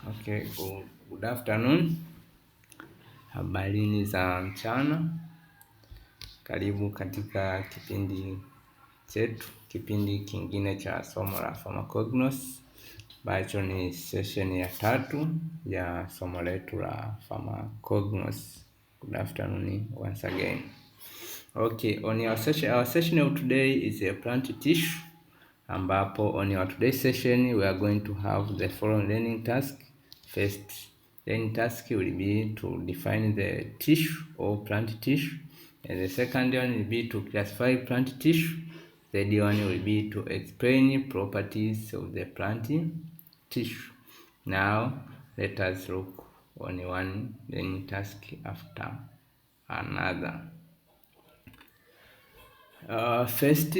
Okay, good afternoon. Habarini za mchana. Karibu katika kipindi chetu, kipindi kingine cha somo la pharmacognos, ambacho ni session ya 3 ya somo letu la pharmacognos. Good afternoon once again. Okay, on our session of today is a plant tissue, ambapo on our today's session we are going to have the following learning task. First learning task will be to define the tissue or plant tissue, and the second one will be to classify plant tissue. The third one will be to explain properties of the plant tissue. Now let us look on one learning task after another. First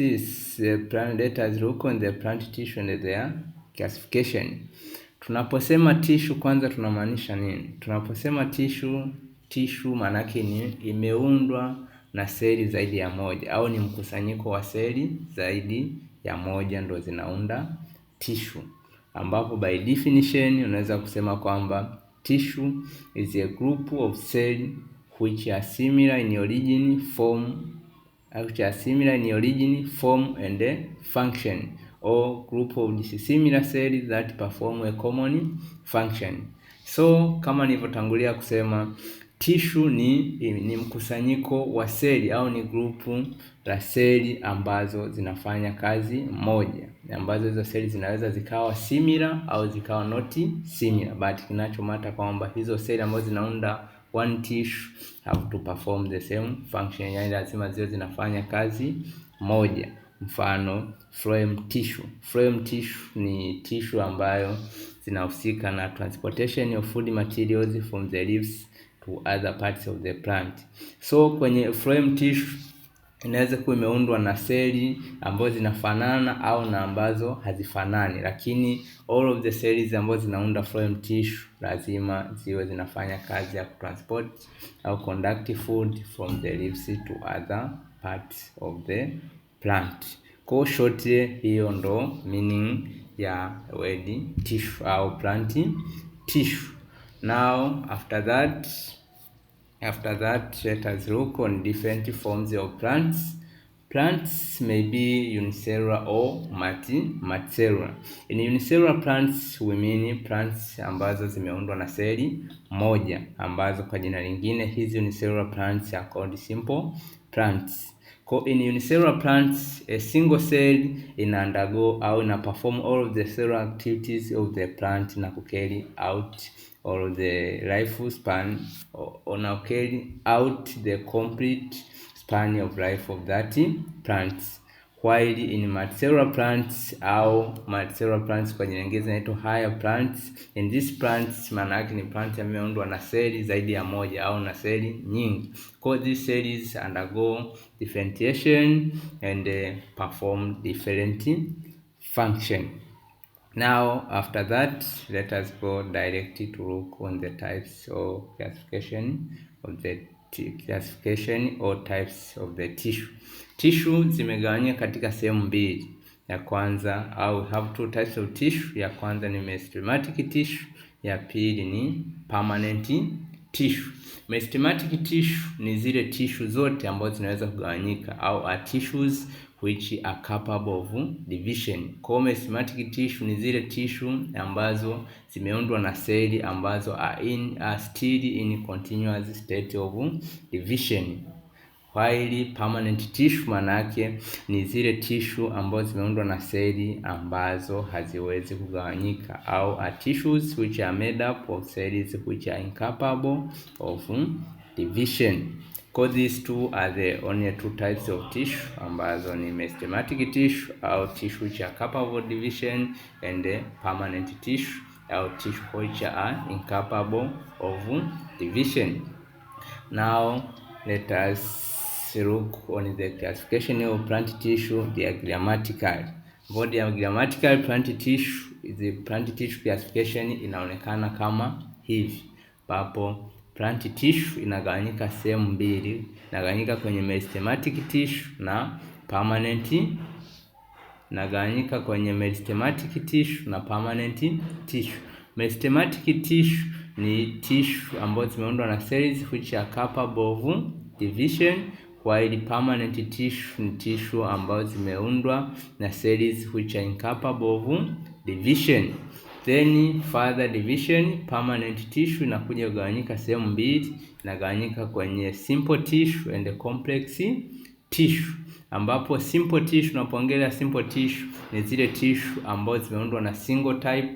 is let us look on the plant tissue and their classification. Tunaposema tissue kwanza tunamaanisha nini? Tunaposema tissue maanake ni imeundwa na seli zaidi ya moja, au ni mkusanyiko wa seli zaidi ya moja ndo zinaunda tissue, ambapo by definition unaweza kusema kwamba tissue is a group of cells which are similar in origin, form and function, or group of dissimilar cells that perform a common function. So kama nilivyotangulia kusema, tissue ni mkusanyiko wa seli au ni grupu la seli ambazo zinafanya kazi moja, ambazo hizo seli zinaweza zikawa similar au zikawa not similar, but kinachomata kwamba hizo seli ambazo zinaunda one tissue have to perform the same function, yani lazima ziwe zinafanya kazi moja. Mfano phloem tissue. Phloem tissue ni tissue ambayo zinahusika na transportation of food materials from the leaves to other parts of the plant. So kwenye phloem tissue inaweza kuwa imeundwa na seli ambazo zinafanana au na ambazo hazifanani, lakini all of the cells ambazo zinaunda phloem tissue lazima ziwe zinafanya kazi ya kutransport au conduct food from the leaves to other parts of the plant. Kwa short, hiyo ndo meaning ya word tissue au plant tissue. Now after that let us look on different forms of plants. Plants may be unicellular or multicellular. In unicellular plants we mean plants ambazo zimeundwa na seli moja, ambazo kwa jina lingine hizi unicellular plants are called simple plants. In unicellular plants, a single cell ina undergo au ina perform all of the cellular activities of the plant na carry out all of the life span, or na carry out the complete span of life of that plant. While in multicellular plants au multicellular plants kwa jina lingine zinaitwa higher plants. In these plants maana yake ni plant yameundwa na seli zaidi ya moja au na seli nyingi. These cells undergo differentiation and perform different function. Now after that let us go directly to look on the types or classification or types of the tissue. Tissue zimegawanyika katika sehemu mbili. Ya kwanza au have two types of tissue. Ya kwanza ni meristematic tissue, ya pili ni permanent tissue. Meristematic tissue ni zile tissue zote ambazo zinaweza kugawanyika au are tissues which are capable of division. Kwa meristematic tissue ni zile tissue ambazo zimeundwa na seli ambazo are still in continuous state of division. While permanent tissue manake ni zile tissue ambazo zimeundwa na seli ambazo haziwezi kugawanyika au are tissues which are made up of cells which are incapable of division. These two are the only two types of tissue ambazo ni meristematic tissue au tissue which are capable of division and permanent tissue au tissue which are incapable of division. Now let us look on the classification of plant tissue diagrammatically. For diagrammatically plant tissue, the plant tissue classification inaonekana kama hivi, ambapo plant tissue inagawanyika sehemu mbili, inagawanyika kwenye meristematic tissue na permanent inagawanyika kwenye meristematic tissue na permanent tissue. Meristematic tissue ni tissue ambazo zimeundwa na cells which are capable of division, while permanent tissue ni tissue ambazo zimeundwa na cells which are incapable of division. Then further division, permanent tissue inakuja kugawanyika sehemu mbili, inagawanyika kwenye simple tissue and complex tissue, ambapo simple tissue, tunapoongelea simple tissue ni zile tissue ambazo zimeundwa na single type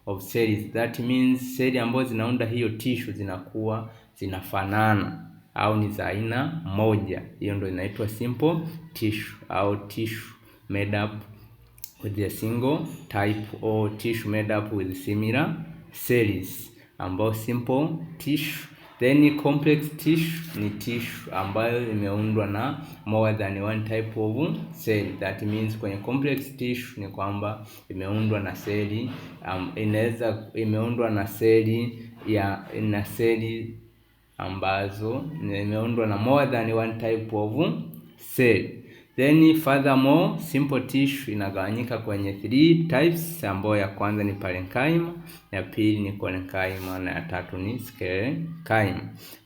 of cells. That means cell ambazo zinaunda hiyo tissue zinakuwa zinafanana au ni za aina moja. Hiyo ndio inaitwa simple tissue au tissue made up with a single type or tissue made up with similar cells, ambao simple tissue. Then complex tissue ni tissue ambayo imeundwa na more than one type of cell. That means kwenye complex tissue ni kwamba imeundwa na seli imeundwa na seli na seli ambazo imeundwa na more than one type of cell. Then furthermore, simple tissue inagawanyika kwenye 3 types, ambayo ya kwanza ni parenchyma, ya pili ni chorenchyma na ya tatu ni sclerenchyma.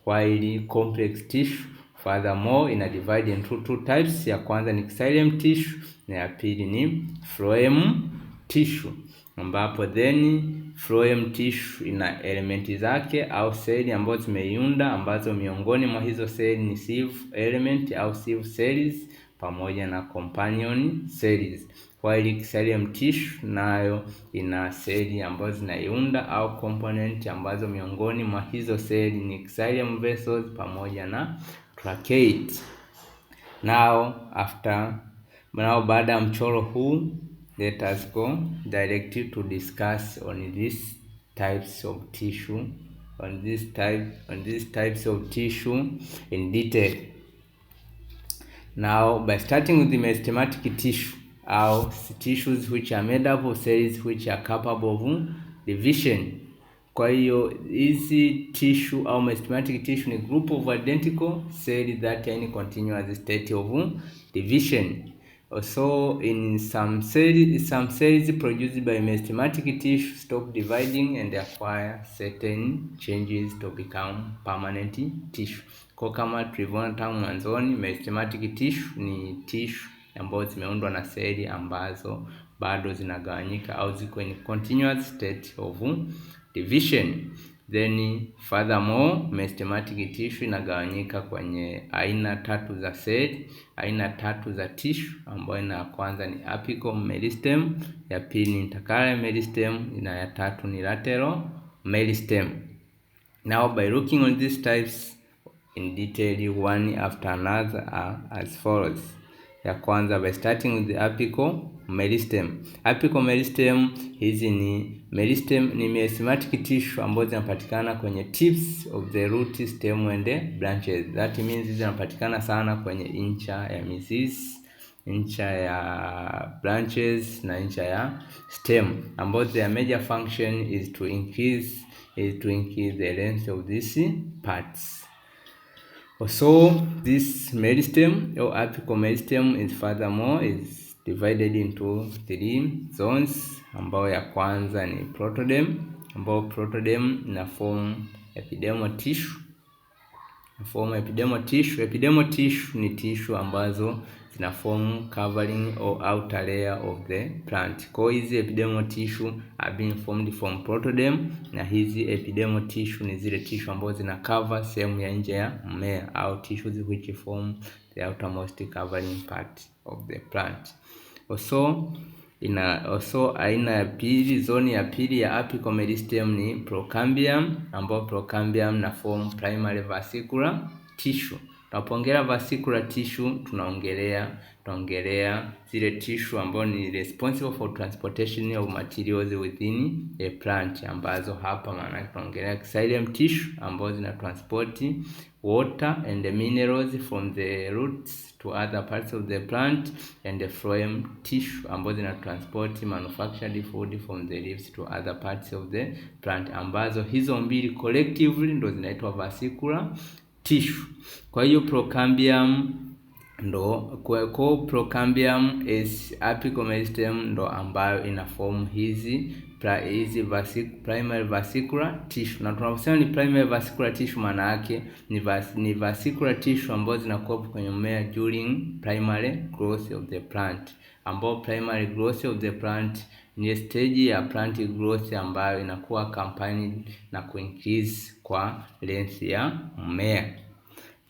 While complex tissue furthermore ina divide into 2 types, ya kwanza ni xylem tissue na ya pili ni phloem tissue, ambapo then phloem tissue ina elementi zake au seli ambazo zimeiunda, ambazo miongoni mwa hizo seli ni sieve element au sieve cells pamoja na companion cells, while xylem tissue nayo ina seli ambazo zinaiunda au component ambazo miongoni mwa hizo seli ni xylem vessels pamoja na tracheids. Now baada ya mchoro huu, let us go directly to discuss on these types of tissue, on these types of tissue in detail. Now, by starting with the meristematic tissue, or tissues which are made up of cells which are capable of division. Kwa hiyo hizi tissue au meristematic tissue ni group of identical cells that are in continuous state of division. Also, in some cells produced by meristematic tissue stop dividing and acquire certain changes to become permanent tissue. Kwa kama tulivyoona tangu mwanzoni, meristematic tissue ni tissue ambazo zimeundwa na seli ambazo bado zinagawanyika au ziko in continuous state of division. Then furthermore, meristematic tissue inagawanyika kwenye aina 3 za seli, aina 3 za tissue, ambayo ya kwanza ni apical meristem, ya pili ni intercalary meristem na ya tatu ni lateral meristem. Now by looking on these types in detail one after another are as follows. Ya kwanza, by starting with the apical meristem. Apical meristem, hizi ni meristem ni meristematic tissue ambazo zinapatikana kwenye tips of the root, stem and the branches. That means hizi zinapatikana sana kwenye incha ya mizizi, incha ya branches na incha ya stem, ambazo their major function is to increase the length of these parts. Also, this meristem or apical meristem is furthermore is divided into 3 zones, ambayo ya kwanza ni protoderm, ambayo protoderm ina form epidermal tissue. Epidermal tissue ni tissue ambazo zina form covering or outer layer of the plant. Kwa hizi epidermal tissue are being formed from protoderm, na hizi epidermal tissue ni zile tissue ambazo zina cover sehemu ya nje ya mmea au tissues which form the outermost covering part of the plant. Also aina ya pili, zone ya pili ya apical meristem ni procambium, ambao procambium na form primary vesicular tissue. Tunapoongelea vesicular tissue tunaongelea zile tissue ambazo ni responsible for transportation of materials within a plant, ambazo hapa maana tunaongelea xylem tissue ambazo zina transport water and the minerals from the roots to other parts of the plant, and the phloem tissue ambazo zina transport manufactured food from the leaves to other parts of the plant, ambazo hizo mbili collectively ndo zinaitwa vesicular tissue. Kwa hiyo procambium ndo Procambium is apical meristem ndo ambayo ina form hizi primary vesicular tissue. Na tunaposema ni primary vesicular tissue, maana yake ni vesicular tissue ambazo zinakuwa kwenye mmea during primary growth of the plant, ambao primary growth of the plant ni stage ya plant growth ambayo inakuwa accompanied na increase kwa length ya mmea.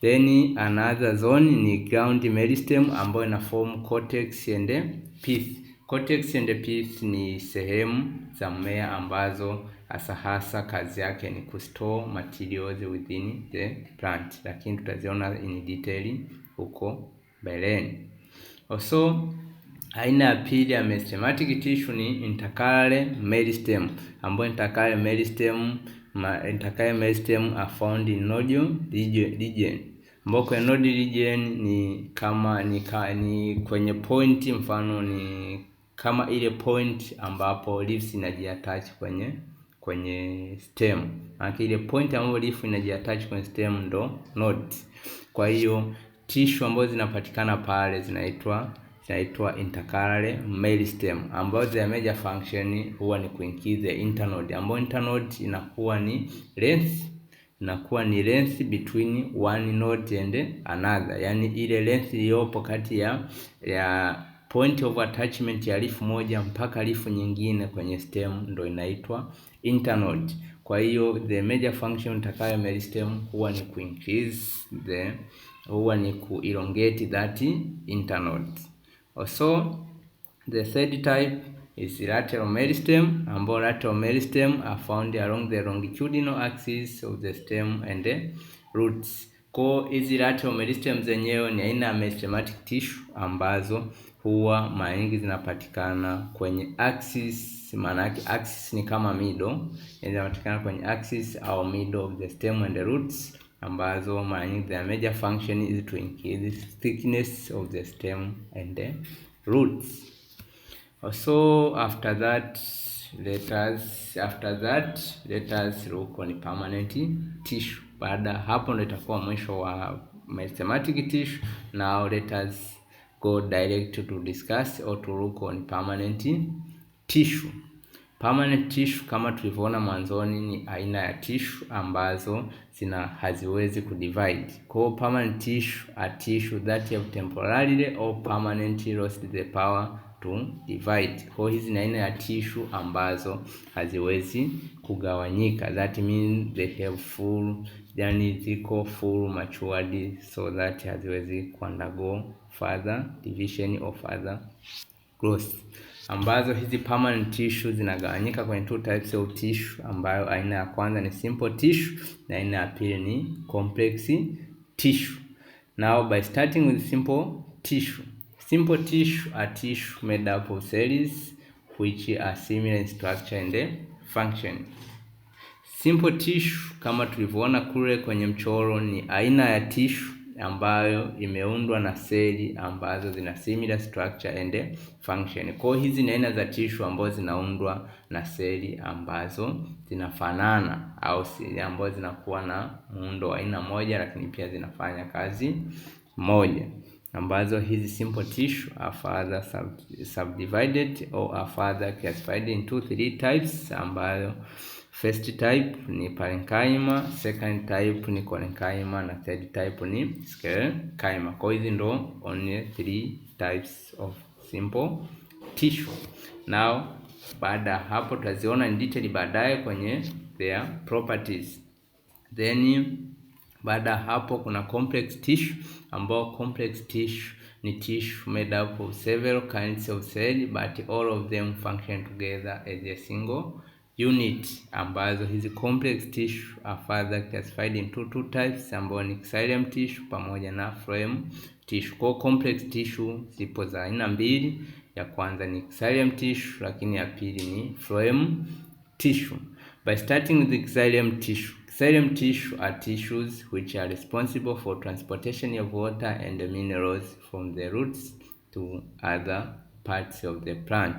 Then another zone ni ground meristem ambayo ina form cortex and pith. Cortex and pith ni sehemu za mmea ambazo hasa kazi yake ni kustore materials within the plant, lakini tutaziona in detail huko mbeleni. Also, aina ya pili ya meristematic tissue ni intercalary meristem, ambayo intercalary meristem are found in nodal region, ambao kwenye nodal region ni kama ni kwenye point, mfano ni kama ile point ambapo leaves inajiattach kwenye stem. Maana ile point ambapo leaf inajiattach kwenye stem ndo node. Kwa hiyo tissue ambazo zinapatikana pale zinaitwa intercalary meristem, ambazo their major function huwa ni kuincrease the internode, ambapo internode inakuwa ni length between one node and another, yani ile length iliyopo kati ya point of attachment ya leaf moja mpaka leaf nyingine kwenye stem ndo inaitwa internode. Kwa hiyo the major function intercalary meristem huwa ni elongate that internode. Also, the third type is lateral meristem, ambao lateral meristem are found along the longitudinal axis of the stem and the roots. Kwa hizi lateral meristem zenyewe ni aina ya meristematic tissue ambazo huwa mara nyingi zinapatikana kwenye axis. Maana yake axis ni kama middle, zinapatikana kwenye axis au middle of the stem and the roots, ambazo mara nyingi the major function is to increase the thickness of the stem and the roots. Also, after that let us look on permanent tissue. Baada hapo ndo itakuwa mwisho wa meristematic tissue. Now let us go direct to discuss or to look on permanent tissue. Permanent tissue kama tulivyoona mwanzoni ni aina ya tissue ambazo haziwezi kudivide. Kwa permanent tissue are tissue that have temporarily or permanently lost the power to divide. Kwa hizi ni aina ya tissue ambazo haziwezi kugawanyika. That means they have ziko full matured, so that haziwezi undergo further division or further growth. Ambazo hizi permanent tissue zinagawanyika kwenye two types of tissue, ambayo aina ya kwanza ni simple tissue na aina ya pili ni complex tissue. Now by starting with simple tissue. Simple tissue are tissue made up of cells which are similar in structure and function. Simple tissue kama tulivyoona kule kwenye mchoro ni aina ya tissue ambayo imeundwa na seli ambazo zina similar structure and function. Kwa hizi ni aina za tissue ambazo zinaundwa na seli ambazo zinafanana au seli ambazo zinakuwa na muundo wa aina moja, lakini pia zinafanya kazi moja, ambazo hizi simple tissue are further subdivided or are further classified into three types, ambayo first type ni parenchyma, second type ni chorenchyma na third type ni sclerenchyma. Kwa hizi ndo only three types of simple tissue. Now baada hapo tutaziona in detail baadaye kwenye their properties. Then baada hapo kuna complex tissue, ambao complex tissue ni tissue made up of several kinds of cells but all of them function together as a single unit, ambazo hizi complex tissue are further classified into two types, ambao ni xylem tissue pamoja na phloem tissue. Kwa complex tissue zipo za aina mbili, ya kwanza ni xylem tissue, lakini ya pili ni phloem tissue. By starting with the xylem tissue. Xylem tissue are tissues which are responsible for transportation of water and minerals from the roots to other parts of the plant.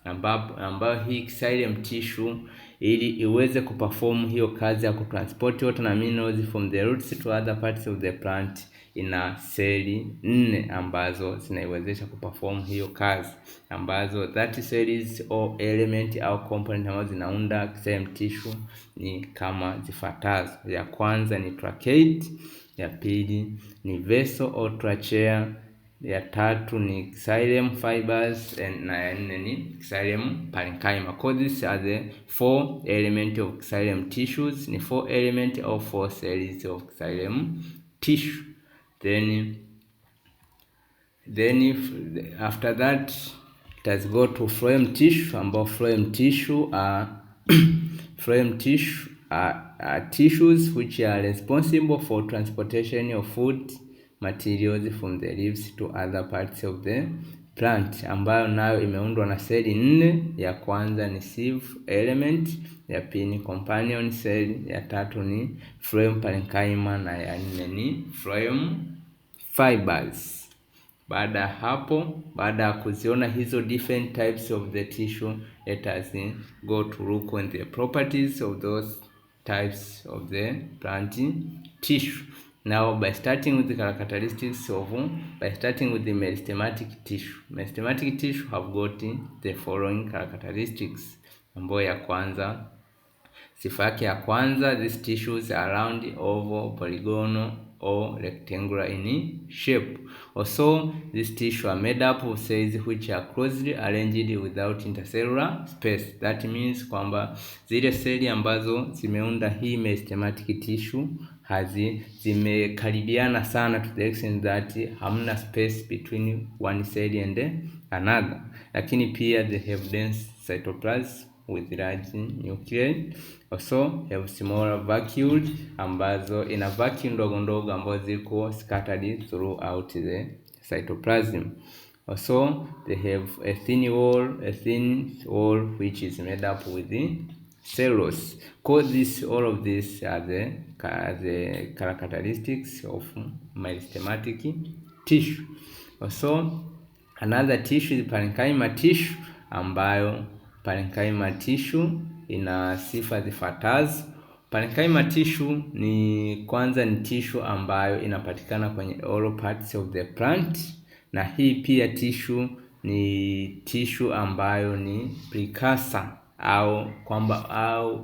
ambayo hii xylem tissue ili iweze kuperform hiyo kazi ya kutransport water na minerals from the roots to other parts of the plant, ina seli 4 ambazo zinaiwezesha kuperform hiyo kazi, ambazo that cells or element au component ambazo zinaunda xylem tissue ni kama zifuatazo. Ya kwanza ni tracheids, ya pili ni vessel or trachea, ya tatu ni xylem fibers, na ya nne ni xylem parenchyma. These are the 4 elements of xylem tissues, ni 4 elements or 4 cells of xylem tissue. Then if after that let's go to phloem tissue, ambao phloem tissue are phloem tissue are tissues which are responsible for transportation of food materials from the leaves to other parts of the plant, ambayo nayo imeundwa na seli 4. Ya kwanza ni sieve element, ya pili ni companion cell, ya tatu ni phloem parenchyma, na ya nne ni phloem fibers. Baada ya hapo, baada ya kuziona hizo different types of the tissue, let us go to look on the properties of those types of the plant tissue. Now by starting with the characteristics by starting with the meristematic tissue. Meristematic tissue have got the following characteristics. Ambayo ya kwanza, sifa yake ya kwanza, these tissues are round, oval, polygonal or rectangular in shape. Also, these tissues are made up of cells which are closely arranged without intercellular space. That means kwamba zile seli ambazo zimeunda hii meristematic tissue zimekaribiana sana to the extent that hamna space between one cell and another. Lakini pia they have dense cytoplasm with large nuclei. Also have smaller vacuoles, ambazo ina vacuole ndogo ndogo ambazo ziko scattered throughout the cytoplasm. Also they have a thin wall which is made up with the cellulose. All of these are the characteristics of meristematic tissue. Also another tissue is parenchyma tissue, ambayo parenchyma tissue ina sifa zifuatazo. Parenchyma tissue ni tissue ambayo inapatikana kwenye all parts of the plant, na hii pia tissue ni tissue ambayo ni precursor au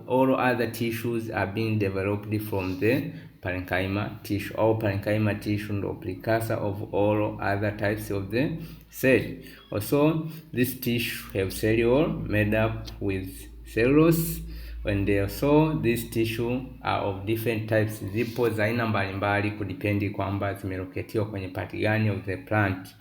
all other tissues are being developed from the parenchyma tissue, au parenchyma tissue ndo precursor of all other types of the cell. Also this tissue have cell wall made up with cellulose, and also this tissue are of different types. Zipo za aina mbalimbali kudipendi kwamba zimeloketiwa kwenye part gani of the plant.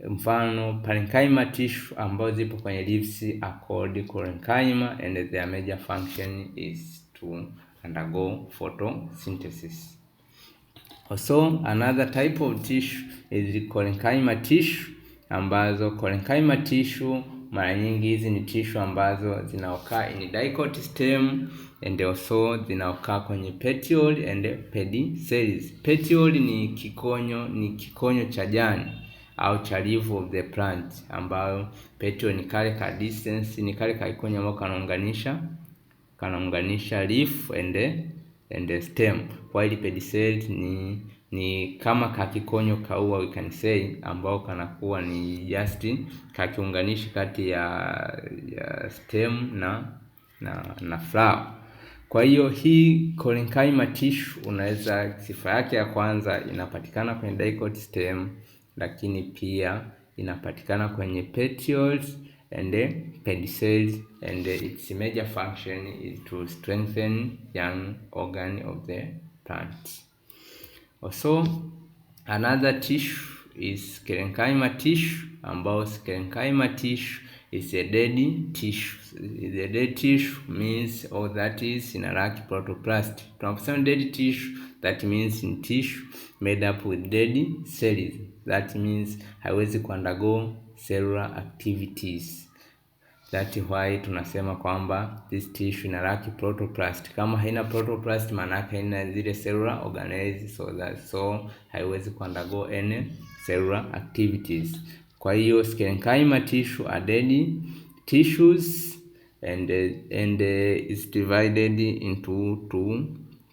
Mfano parenchyma tissue ambazo zipo kwenye leaves are called chorenchyma, and their major function is to undergo photosynthesis. Also another type of tissue is the chorenchyma tissue, ambazo chorenchyma tissue mara nyingi hizi ni tissue ambazo zinaokaa in dicot stem, and also zinaokaa kwenye petiole and pedicels. Petiole ni kikonyo cha jani au cha leaf of the plant, ambayo petiole ni kale ka distance, ni kale ka kikonyo ambao kanaunganisha leaf and stem, while pedicels ni kama kakikonyo kaua, we can say, ambao kanakuwa ni just kakiunganishi kati ya stem na flower. Kwa hiyo hii chorenchyma tissue unaweza, sifa yake ya kwanza inapatikana kwenye dicot stem, lakini pia inapatikana kwenye petioles and pedicels, and its major function is to strengthen young organ of the plant. Also another tissue is sclerenchyma tissue, ambao sclerenchyma tissue is a dead tissue. The dead tissue means that is ina lack protoplast. Tunaposema dead tissue, that means in tissue made up with dead cells. That means haiwezi undergo cellular activities. That's why tunasema kwamba this tissue ina lack protoplast. Kama haina protoplast, maana yake haina zile cellular organelles, so haiwezi undergo any cellular activities. Kwa hiyo sclerenchyma tissue are dead tissues and is divided into two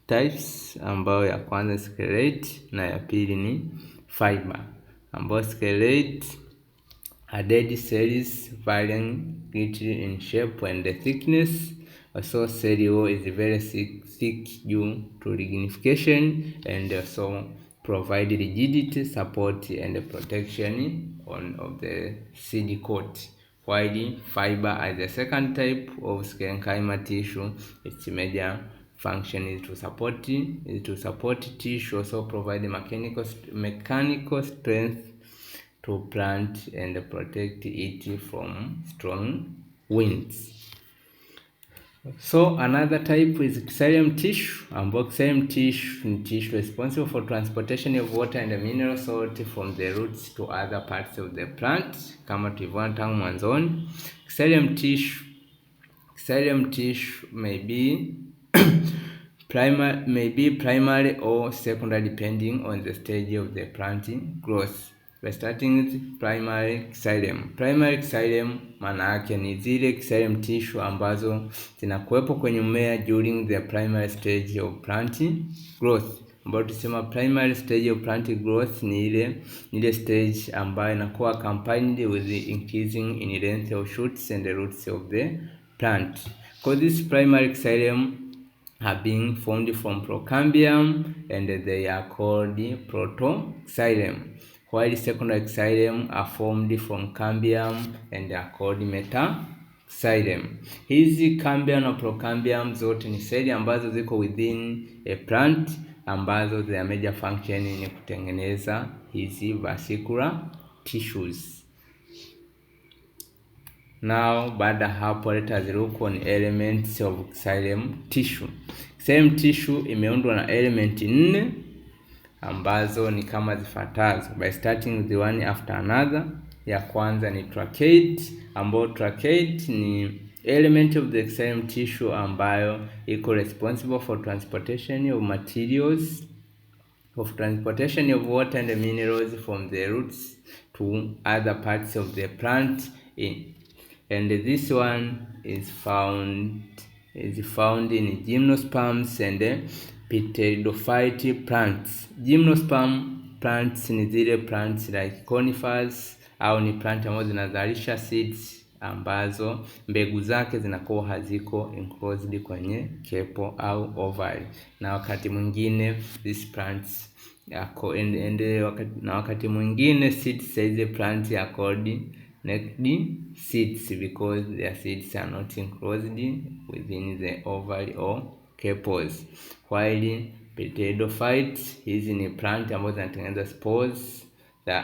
types, ambayo ya kwanza sclerate na ya pili ni fiber. Ambayo sclerate are dead cells varying greatly in shape and the thickness. Also cell wall is very thick due to lignification and also provide rigidity, support and protection of the seed coat. While fiber as the second type of sclerenchyma tissue, its major function is to support tissue, also provide mechanical strength to plant and protect it from strong winds. So another type is xylem tissue, ambapo xylem tissue ni tissue responsible for transportation of water and mineral salt from the roots to other parts of the plant, kama tulivyoona tangu mwanzoni. Xylem tissue may be primary or secondary depending on the stage of the plant growth. By starting with primary xylem. Primary xylem maana yake ni zile xylem tissue ambazo zinakuwepo kwenye mmea during the primary stage of plant growth. Ambayo tusema primary stage of plant growth ni ile stage ambayo inakuwa accompanied with the increasing in length of shoots and the roots of the plant. Because this primary xylem are being formed from procambium and they are called protoxylem, while secondary xylem are formed from cambium and are called metaxylem. Hizi cambium na procambium zote ni seli ambazo ziko within a plant ambazo their major function ni kutengeneza hizi vascular tissues. Now baada hapo let us look on elements of xylem tissue. Xylem tissue imeundwa na element 4 ambazo ni kama zifuatazo, by starting with the one after another. Ya kwanza ni tracheids, ambayo tracheids ni element of the xylem tissue ambayo iko responsible for transportation of materials, of transportation of water and minerals from the roots to other parts of the plant and this one is found in gymnosperms and pteridophyte plants. Gymnosperm plants ni zile plants like conifers au ni plant ambazo zinazalisha seeds ambazo mbegu zake zinakuwa haziko enclosed kwenye kepo au ovary, na wakati mwingine these plants wakati mwingine seeds size plants are called naked seeds because their seeds are not enclosed within the ovary or carpels. While pteridophytes, hizi ni plant ambazo zinatengeneza spores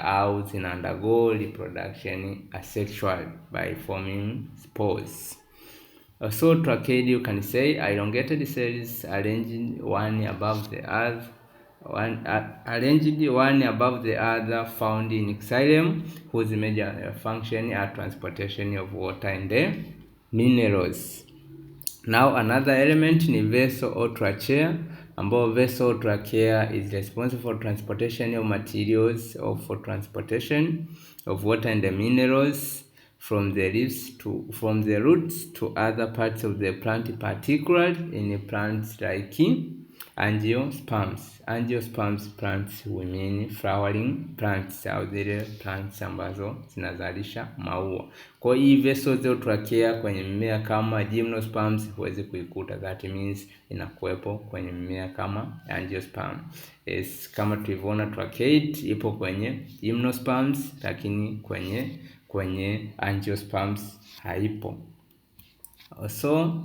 au zina undergo reproduction asexually by forming spores. Also tracheids, you can say elongated cells arranged one above the other, found in xylem, whose major function are transportation of water and minerals. Now another element ni vessel or trachea, ambao vessel or trachea is responsible for transportation of materials or for transportation of water and the minerals from the roots to other parts of the plant, particularly in plants like angiosperms. Angiosperms plants we mean flowering plants au zile plants ambazo zinazalisha maua. Kwa hii vessels au trachea kwenye mimea kama gymnosperms huwezi kuikuta, that means inakuwepo kwenye mimea kama angiosperm. Kama tulivyoona tracheids ipo kwenye gymnosperms lakini kwenye angiosperms haipo. Also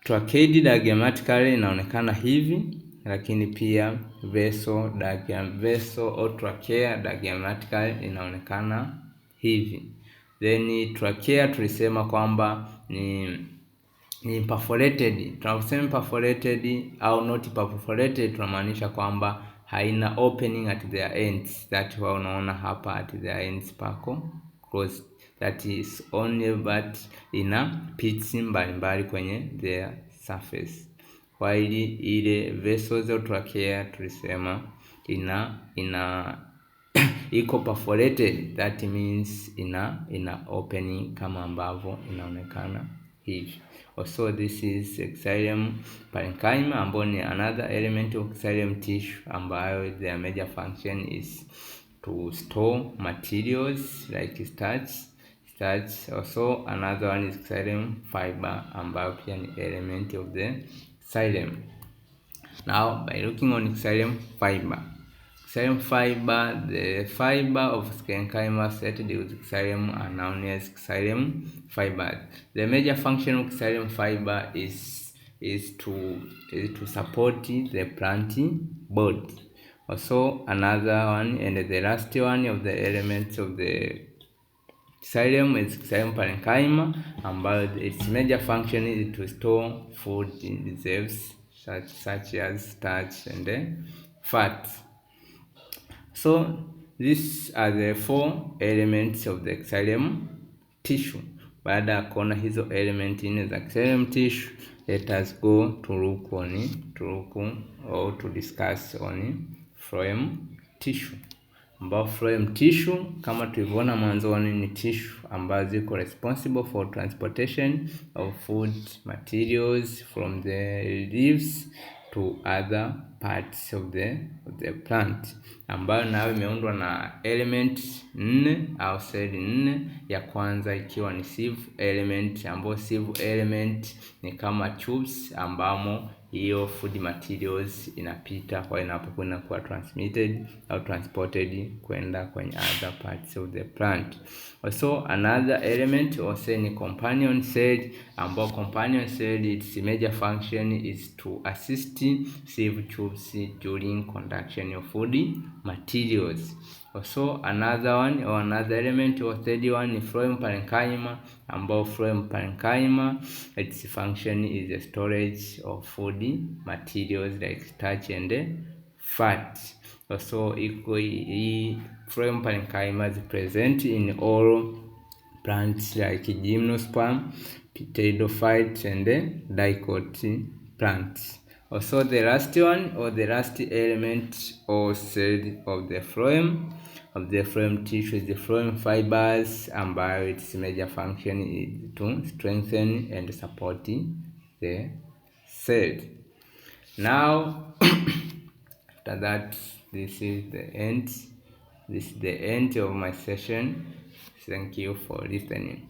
tracheid diagrammatically inaonekana hivi, lakini pia vessel or trachea diagrammatically inaonekana hivi. Then trachea tulisema kwamba ni perforated. Tunaposema perforated au not perforated tunamaanisha kwamba haina opening at their ends, that wao unaona hapa at their ends pako closed, that is only but ina pits mbalimbali kwenye their surface. While ile vessels au trachea tulisema iko perforated, that means ina opening kama ambavyo inaonekana hivi. Also this is xylem parenchyma ambayo ni another element of xylem tissue ambayo their major function is to store materials like starch. Also another one is xylem fiber ambayo pia ni element of the xylem. Now by looking on xylem fiber, the fiber of parenchyma settled with xylem are known as xylem fibers. The major function of xylem fiber is to support the plant body. Also another one and the last one of the elements of the xylem is xylem parenchyma, ambayo its major function is to store food reserves such as starch and fat. So these are the 4 elements of the xylem tissue. Baada ya kuona hizo element nne za xylem tissue, let us go to look or to discuss on phloem tissue. Ambao phloem tissue kama tulivyoona mwanzoni ni tissue ambazo ziko responsible for transportation of food materials from the leaves to other parts of the plant, ambayo nayo imeundwa na element 4 au cell 4. Ya kwanza ikiwa ni sieve element, ambayo sieve element ni kama tubes ambamo hiyo food materials inapita kwa inapokuwa kuwa transmitted au transported kwenda kwenye other parts of the plant. Also another element or cell ni companion cell, ambao companion cell its major function is to assist sieve tubes during conduction of food materials. Also another one or another element or third one ni phloem parenchyma, ambao phloem parenchyma its function is the storage of food materials like starch and fat. Also phloem parenchyma is present in all plants like gymnosperm, pteridophytes and dicot plants. Also the last one or the last element or cell of the phloem tissue is the phloem fibers, ambayo its major function is to strengthen and support the cell. Now after that, this is the end of my session. Thank you for listening.